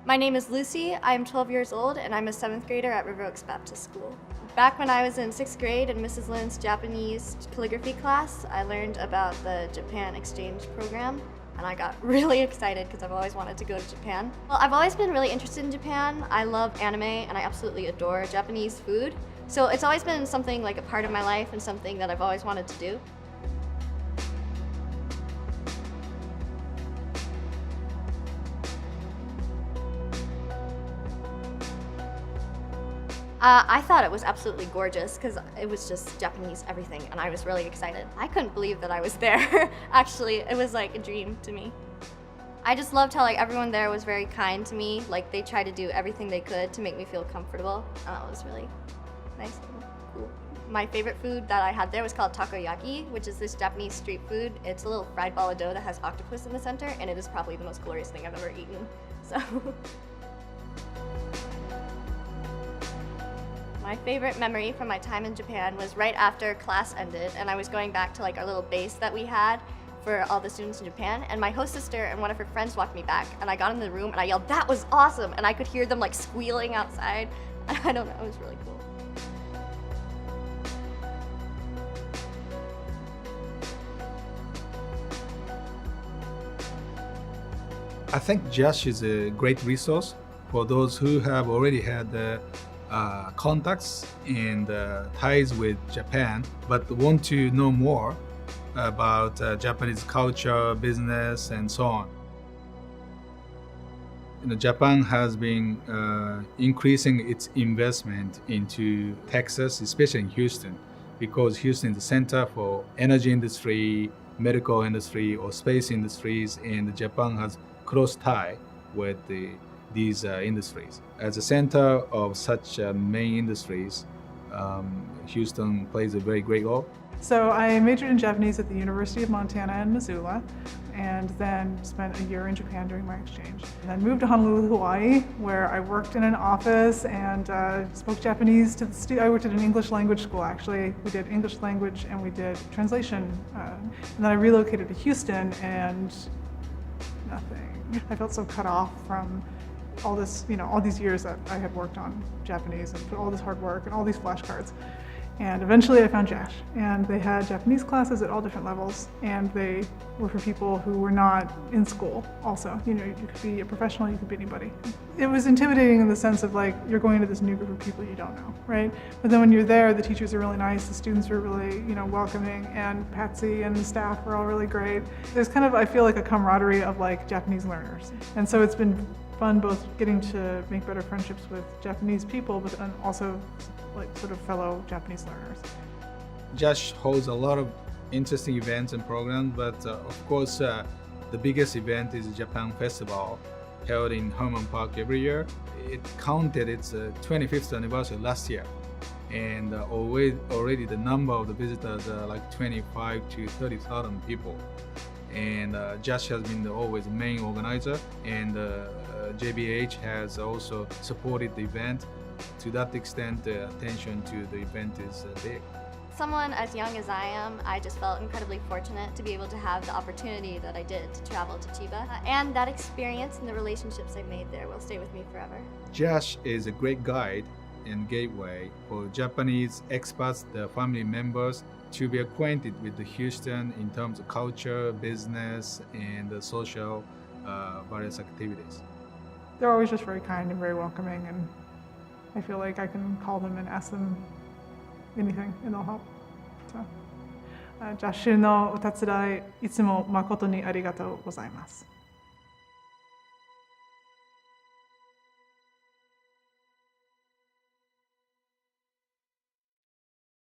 My name is Lucy, I'm 12 years old, and I'm a 7th grader at River Oaks Baptist School. Back when I was in 6th grade in Mrs. Lynn's Japanese calligraphy class, I learned about the Japan exchange program, and I got really excited because I've always wanted to go to Japan. Well, I've always been really interested in Japan. I love anime, and I absolutely adore Japanese food. So it's always been something like a part of my life and something that I've always wanted to do. I thought it was absolutely gorgeous because it was just Japanese everything, and I was really excited. I couldn't believe that I was there. Actually, it was like a dream to me. I just loved how everyone there was very kind to me. They tried to do everything they could to make me feel comfortable. It was really nice and cool. My favorite food that I had there was called takoyaki, which is this Japanese street food. It's a little fried ball of dough that has octopus in the center, and it is probably the most glorious thing I've ever eaten. So. My favorite memory from my time in Japan was right after class ended, and I was going back to our little base that we had for all the students in Japan, and my host sister and one of her friends walked me back, and I got in the room and I yelled, "That was awesome!" and I could hear them squealing outside. I don't know, it was really cool. I think JASH is a great resource for those who have already had contacts and ties with Japan, but want to know more about Japanese culture, business, and so on. Japan has been increasing its investment into Texas, especially in Houston, because Houston is the center for energy industry, medical industry, or space industries, and Japan has close tie with these industries. As a center of such main industries, Houston plays a very great role. So I majored in Japanese at the University of Montana in Missoula, and then spent a year in Japan during my exchange. And then moved to Honolulu, Hawaii, where I worked in an office and spoke Japanese to the students. I worked at an English language school, actually. We did English language and we did translation. And then I relocated to Houston, and nothing. I felt so cut off from all this, all these years that I had worked on Japanese and put all this hard work and all these flashcards. And eventually I found JASH, and they had Japanese classes at all different levels, and they were for people who were not in school also. You could be a professional, you could be anybody. It was intimidating in the sense of you're going to this new group of people you don't know, right? But then when you're there, the teachers are really nice, the students are really, welcoming, and Patsy and the staff are all really great. There's kind of, I feel a camaraderie of Japanese learners. And so it's been fun both getting to make better friendships with Japanese people, but then also sort of fellow Japanese learners. JASH holds a lot of interesting events and programs, but of course the biggest event is Japan Festival, held in Herman Park every year. It counted its 25th anniversary last year, and already the number of the visitors are 25 to 30,000 people. And JASH has been always the main organizer, and JBH has also supported the event. To that extent, the attention to the event is big. Someone as young as I am, I just felt incredibly fortunate to be able to have the opportunity that I did to travel to Chiba. And that experience and the relationships I made there will stay with me forever. JASH is a great guide and gateway for Japanese expats, their family members, to be acquainted with the Houston in terms of culture, business, and social various activities. They're always just very kind and very welcoming, and I feel like I can call them and ask them anything, and they'll help. So, JASHのお手伝い、いつも誠にありがとうございます。